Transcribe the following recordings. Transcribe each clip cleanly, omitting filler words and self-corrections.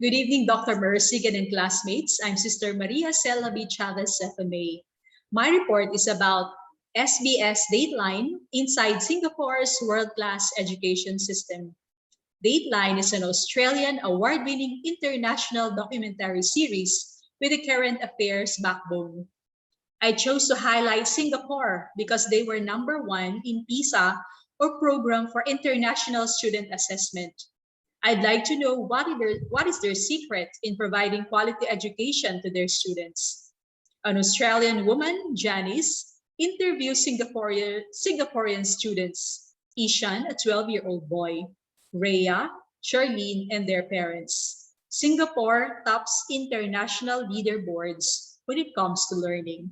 Good evening, Dr. Mersigan and classmates. I'm Sister Maria Asela Chavez, FMA. My report is about SBS Dateline inside Singapore's world-class education system. Dateline is an Australian award-winning international documentary series with a current affairs backbone. I chose to highlight Singapore because they were number one in PISA, or Program for International Student Assessment. I'd like to know what is their secret in providing quality education to their students. An Australian woman, Janice, interviews Singaporean students, Ishan, a 12-year-old boy, Rhea, Charlene, and their parents. Singapore tops international leaderboards when it comes to learning.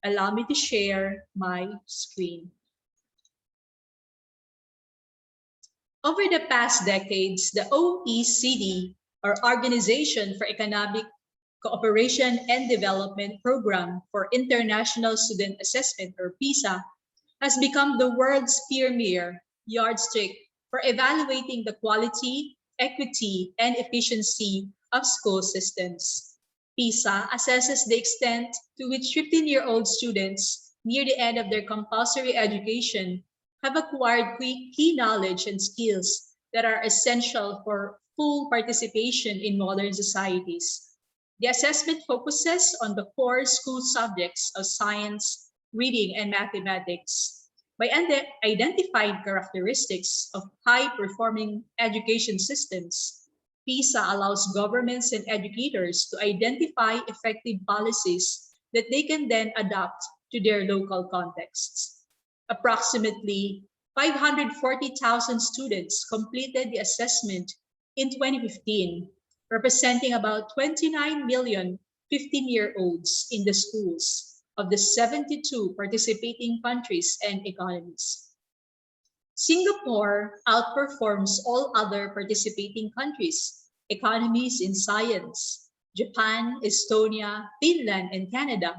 Allow me to share my screen. Over the past decades, the OECD, or Organization for Economic Cooperation and Development Program for International Student Assessment, or PISA, has become the world's premier yardstick for evaluating the quality, equity, and efficiency of school systems. PISA assesses the extent to which 15-year-old students near the end of their compulsory education have acquired key knowledge and skills that are essential for full participation in modern societies. The assessment focuses on the core school subjects of science, reading, and mathematics. By identifying characteristics of high-performing education systems, PISA allows governments and educators to identify effective policies that they can then adapt to their local contexts. Approximately 540,000 students completed the assessment in 2015, representing about 29 million 15-year-olds in the schools of the 72 participating countries and economies. Singapore outperforms all other participating countries, economies in science. Japan, Estonia, Finland, and Canada,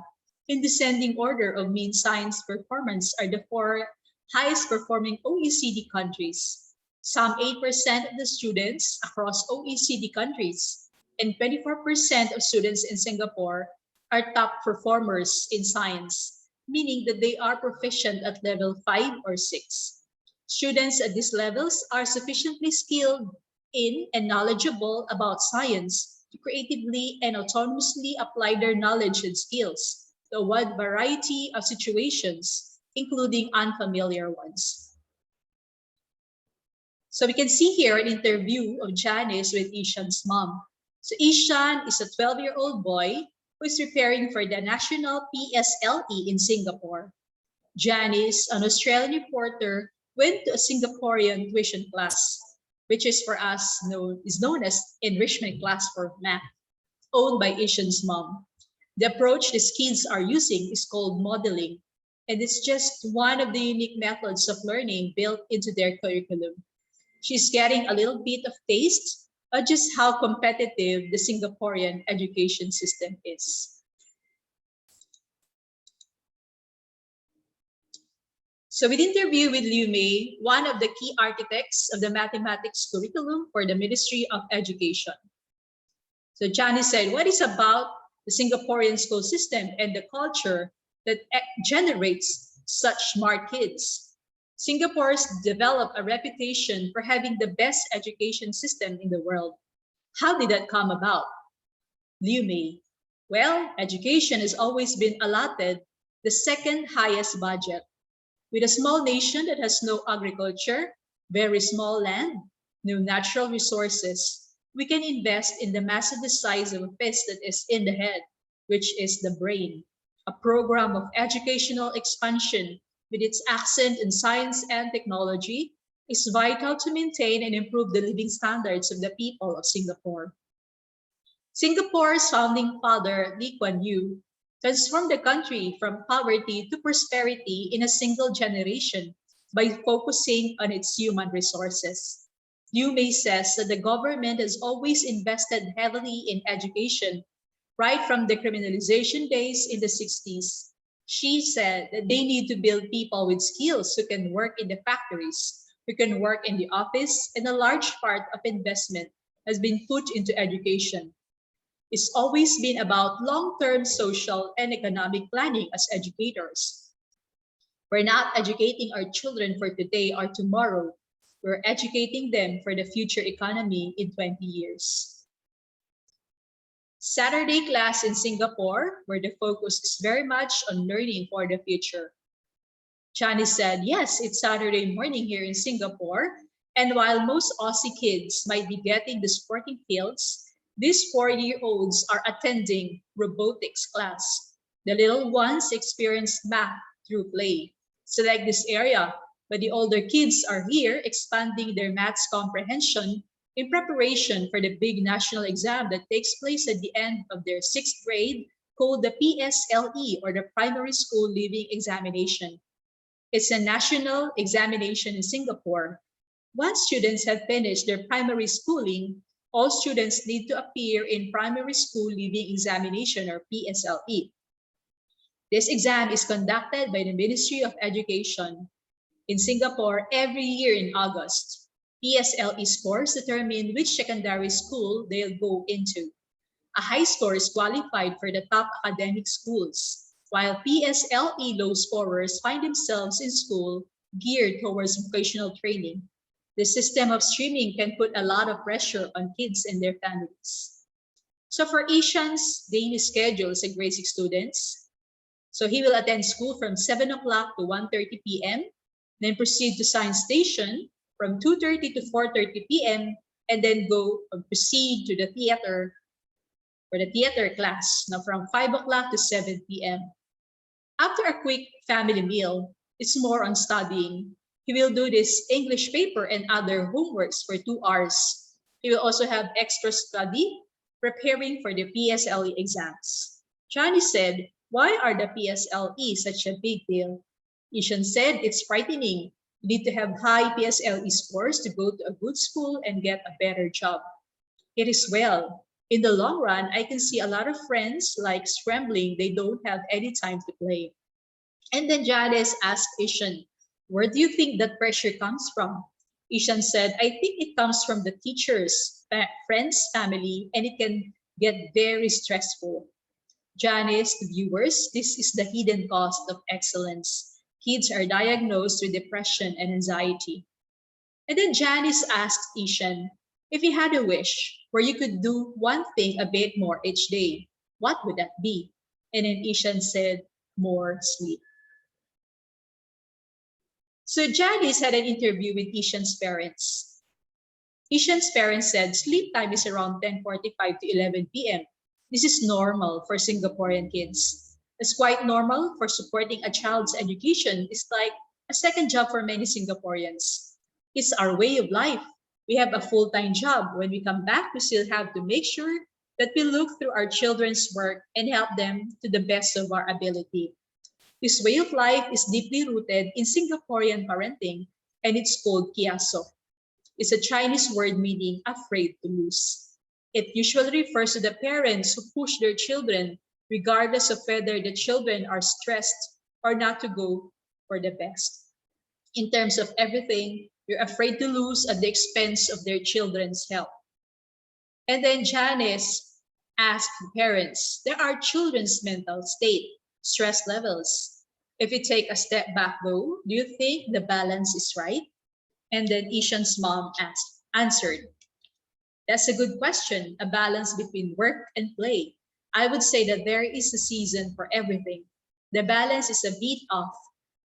in descending order of mean science performance, are the four highest performing OECD countries. Some 8% of the students across OECD countries and 24% of students in Singapore are top performers in science, meaning that they are proficient at level 5 or 6. Students at these levels are sufficiently skilled in and knowledgeable about science to creatively and autonomously apply their knowledge and skills to a wide variety of situations, including unfamiliar ones. So we can see here an interview of Janice with Ishan's mom. So Ishan is a 12-year-old boy who is preparing for the national PSLE in Singapore. Janice, an Australian reporter, went to a Singaporean tuition class, which is for us known as enrichment class for math, owned by Ishan's mom. The approach these kids are using is called modeling, and it's just one of the unique methods of learning built into their curriculum. She's getting a little bit of taste of just how competitive the Singaporean education system is. So with interview with Liu Mei, one of the key architects of the mathematics curriculum for the Ministry of Education. So Janice said, what is about the Singaporean school system and the culture that generates such smart kids? Singapore's developed a reputation for having the best education system in the world. How did that come about? Liu Mei, well, education has always been allotted the second highest budget. With a small nation that has no agriculture, very small land, no natural resources, we can invest in the massive size of a fist that is in the head, which is the brain. A program of educational expansion with its accent in science and technology is vital to maintain and improve the living standards of the people of Singapore. Singapore's founding father, Lee Kuan Yew, transformed the country from poverty to prosperity in a single generation by focusing on its human resources. Liu Mei says that the government has always invested heavily in education, right from the criminalization days in the 60s. She said that they need to build people with skills who can work in the factories, who can work in the office, and a large part of investment has been put into education. It's always been about long-term social and economic planning as educators. We're not educating our children for today or tomorrow. We're educating them for the future economy in 20 years. Saturday class in Singapore, where the focus is very much on learning for the future. Chani said, yes, it's Saturday morning here in Singapore. And while most Aussie kids might be getting the sporting fields, these 4-year-olds are attending robotics class. The little ones experience math through play. Select this area, but the older kids are here expanding their maths comprehension in preparation for the big national exam that takes place at the end of their 6th grade, called the PSLE, or the Primary School Leaving Examination. It's a national examination in Singapore. Once students have finished their primary schooling, all students need to appear in Primary School Leaving Examination, or PSLE. This exam is conducted by the Ministry of Education in Singapore every year in August. PSLE scores determine which secondary school they'll go into. A high score is qualified for the top academic schools, while PSLE low scorers find themselves in school geared towards vocational training. The system of streaming can put a lot of pressure on kids and their families. So for Ishan's daily schedule as a grade 6 student, so he will attend school from 7 o'clock to 1:30 p.m., then proceed to science station from 2:30 to 4:30 p.m., and then proceed to the theater for the theater class, now from 5 o'clock to 7 p.m. After a quick family meal, it's more on studying. He will do this English paper and other homeworks for 2 hours. He will also have extra study preparing for the PSLE exams. Johnny said, why are the PSLE such a big deal? Ishan said, it's frightening. You need to have high PSLE scores to go to a good school and get a better job. It is well. In the long run, I can see a lot of friends like scrambling. They don't have any time to play. And then Janice asked Ishan, where do you think that pressure comes from? Ishan said, I think it comes from the teachers, friends, family, and it can get very stressful. Janice, to viewers, this is the hidden cost of excellence. Kids are diagnosed with depression and anxiety. And then Janice asked Ishan, if you had a wish where you could do one thing a bit more each day, what would that be? And then Ishan said, more sleep. So Janice had an interview with Ishan's parents. Ishan's parents said sleep time is around 10:45 to 11 p.m. This is normal for Singaporean kids. It's quite normal for supporting a child's education. It's like a second job for many Singaporeans. It's our way of life. We have a full-time job. When we come back, we still have to make sure that we look through our children's work and help them to the best of our ability. This way of life is deeply rooted in Singaporean parenting, and it's called kiaso. It's a Chinese word meaning afraid to lose. It usually refers to the parents who push their children, regardless of whether the children are stressed or not, to go for the best. In terms of everything, you're afraid to lose at the expense of their children's health. And then Janice asked the parents, there are children's mental state, stress levels. If you take a step back though, do you think the balance is right? And then Ishan's mom answered, that's a good question, a balance between work and play. I would say that there is a season for everything. The balance is a bit off.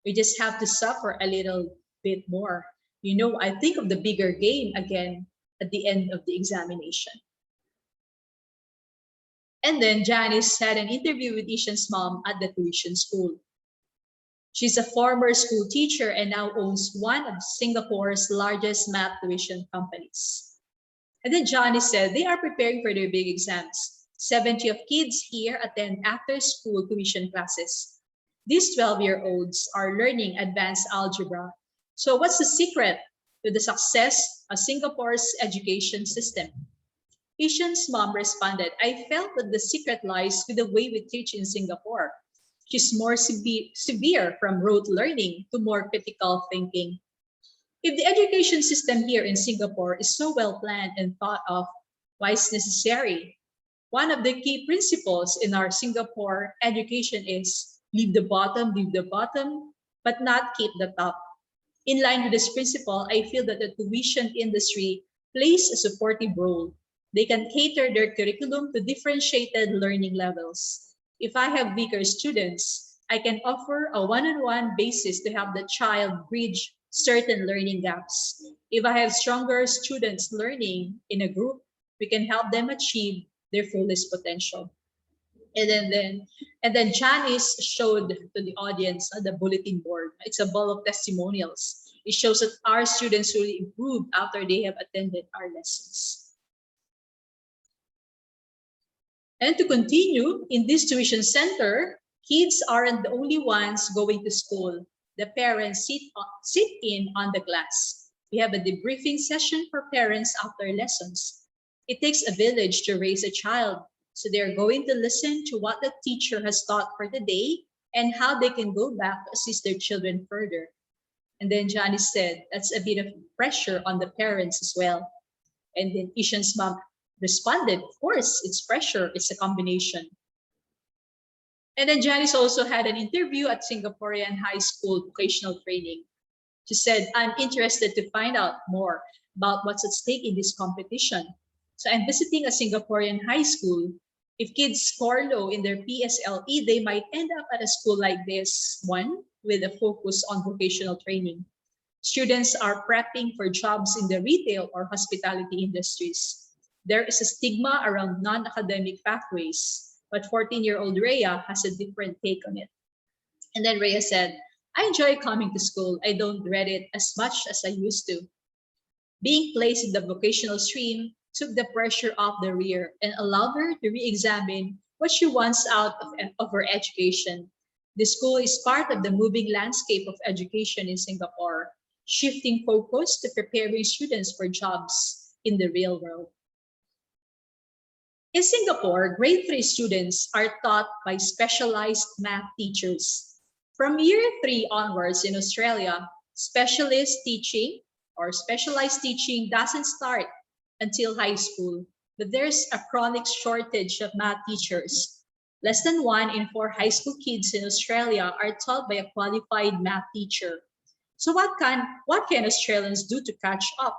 We just have to suffer a little bit more. You know, I think of the bigger game again at the end of the examination. And then Janice had an interview with Ishan's mom at the tuition school. She's a former school teacher and now owns one of Singapore's largest math tuition companies. And then Johnny said they are preparing for their big exams. 70 of kids here attend after-school tuition classes. These 12-year-olds are learning advanced algebra. So what's the secret to the success of Singapore's education system? Ishan's mom responded, I felt that the secret lies with the way we teach in Singapore. She's more severe from rote learning to more critical thinking. If the education system here in Singapore is so well planned and thought of, Why it's necessary? One of the key principles in our Singapore education is leave the bottom, but not keep the top. In line with this principle, I feel that the tuition industry plays a supportive role. They can cater their curriculum to differentiated learning levels. If I have weaker students, I can offer a one-on-one basis to help the child bridge certain learning gaps. If I have stronger students learning in a group, we can help them achieve their fullest potential. And then Janice showed to the audience on the bulletin board. It's a ball of testimonials. It shows that our students really improved after they have attended our lessons. And to continue, in this tuition center, kids aren't the only ones going to school. The parents sit in on the class. We have a debriefing session for parents after lessons. It takes a village to raise a child. So they're going to listen to what the teacher has taught for the day and how they can go back to assist their children further. And then Johnny said, that's a bit of pressure on the parents as well. And then Ishan's mom responded, of course, it's pressure, it's a combination. And then Janice also had an interview at Singaporean High School Vocational Training. She said, I'm interested to find out more about what's at stake in this competition. So I'm visiting a Singaporean high school. If kids score low in their PSLE, they might end up at a school like this one with a focus on vocational training. Students are prepping for jobs in the retail or hospitality industries. There is a stigma around non-academic pathways, but 14-year-old Rhea has a different take on it. And then Rhea said, I enjoy coming to school. I don't dread it as much as I used to. Being placed in the vocational stream took the pressure off the rear and allowed her to re-examine what she wants out of her education. The school is part of the moving landscape of education in Singapore, shifting focus to preparing students for jobs in the real world. In Singapore, grade 3 students are taught by specialized math teachers. From year 3 onwards in Australia, specialized teaching doesn't start until high school, but there's a chronic shortage of math teachers. Less than 1 in 4 high school kids in Australia are taught by a qualified math teacher. So what can Australians do to catch up?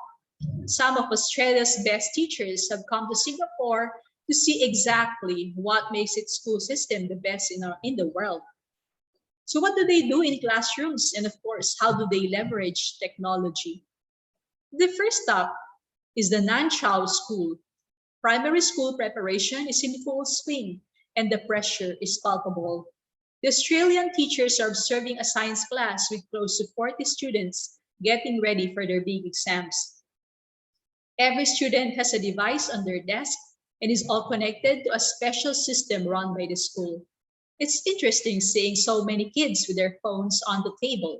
Some of Australia's best teachers have come to Singapore to see exactly what makes its school system the best in the world. So what do they do in classrooms? And of course, how do they leverage technology? The first stop is the Nan Chau School. Primary school preparation is in full swing and the pressure is palpable. The Australian teachers are observing a science class with close to 40 students getting ready for their big exams. Every student has a device on their desk and is all connected to a special system run by the school. It's interesting seeing so many kids with their phones on the table.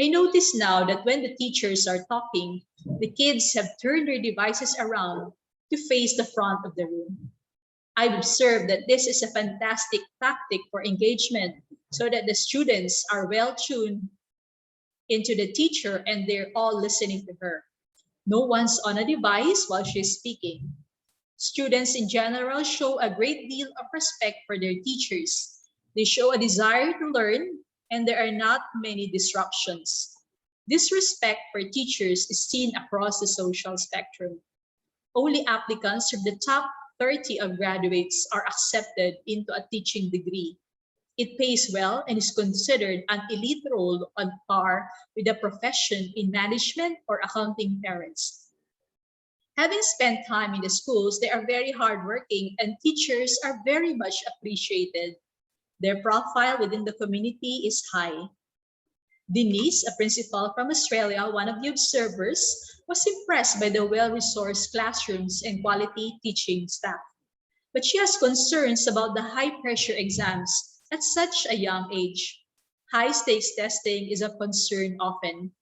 I notice now that when the teachers are talking, the kids have turned their devices around to face the front of the room. I've observed that this is a fantastic tactic for engagement so that the students are well tuned into the teacher and they're all listening to her. No one's on a device while she's speaking. Students in general show a great deal of respect for their teachers. They show a desire to learn and there are not many disruptions. This respect for teachers is seen across the social spectrum. Only applicants from the top 30 of graduates are accepted into a teaching degree. It pays well and is considered an elite role on par with a profession in management or accounting parents. Having spent time in the schools, they are very hardworking and teachers are very much appreciated. Their profile within the community is high. Denise, a principal from Australia, one of the observers, was impressed by the well-resourced classrooms and quality teaching staff. But she has concerns about the high-pressure exams at such a young age. High-stakes testing is a concern often.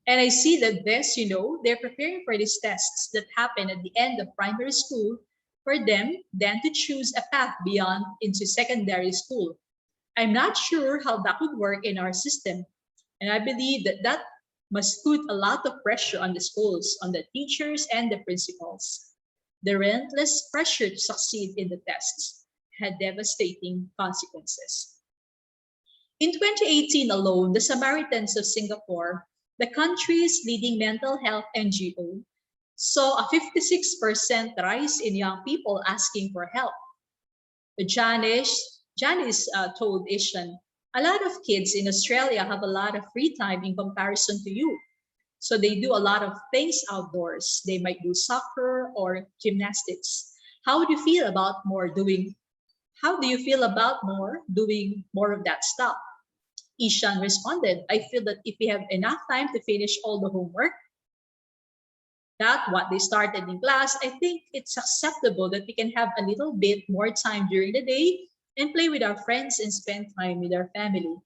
And I see that they're preparing for these tests that happen at the end of primary school for them then to choose a path beyond into secondary school. I'm not sure how that would work in our system. And I believe that must put a lot of pressure on the schools, on the teachers and the principals. The relentless pressure to succeed in the tests had devastating consequences. In 2018 alone, the Samaritans of Singapore, the country's leading mental health NGO, saw a 56% rise in young people asking for help. Janice told Asian, a lot of kids in Australia have a lot of free time in comparison to you. So they do a lot of things outdoors. They might do soccer or gymnastics. How do you feel about more doing? How do you feel about more doing more of that stuff? Ishan responded, I feel that if we have enough time to finish all the homework, that what they started in class, I think it's acceptable that we can have a little bit more time during the day and play with our friends and spend time with our family.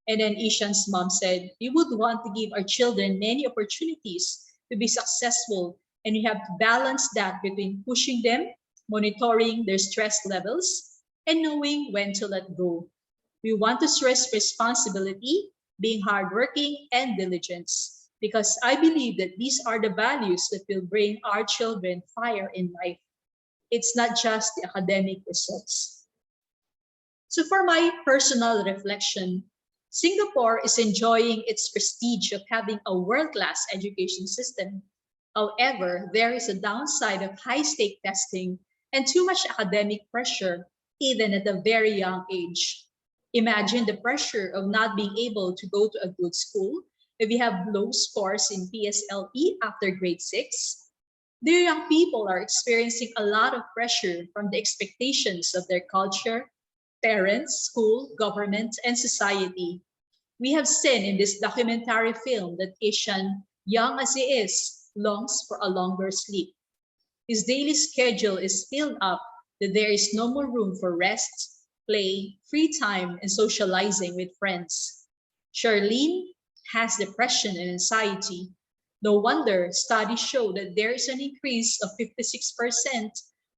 And then Ishan's mom said, we would want to give our children many opportunities to be successful, and we have to balance that between pushing them, monitoring their stress levels, and knowing when to let go. We want to stress responsibility, being hardworking, and diligence, because I believe that these are the values that will bring our children fire in life. It's not just the academic results. So, for my personal reflection, Singapore is enjoying its prestige of having a world-class education system. However, there is a downside of high-stake testing and too much academic pressure, even at a very young age. Imagine the pressure of not being able to go to a good school if you have low scores in PSLE after grade 6. Their young people are experiencing a lot of pressure from the expectations of their culture, parents, school, government, and society. We have seen in this documentary film that Ishan, young as he is, longs for a longer sleep. His daily schedule is filled up that there is no more room for rest, play, free time, and socializing with friends. Charlene has depression and anxiety. No wonder studies show that there is an increase of 56%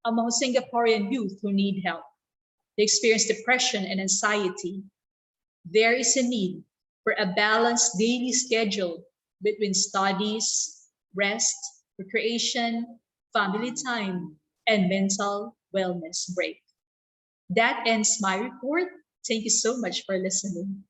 among Singaporean youth who need help. They experience depression and anxiety. There is a need for a balanced daily schedule between studies, rest, recreation, family time, and mental wellness break. That ends my report. Thank you so much for listening.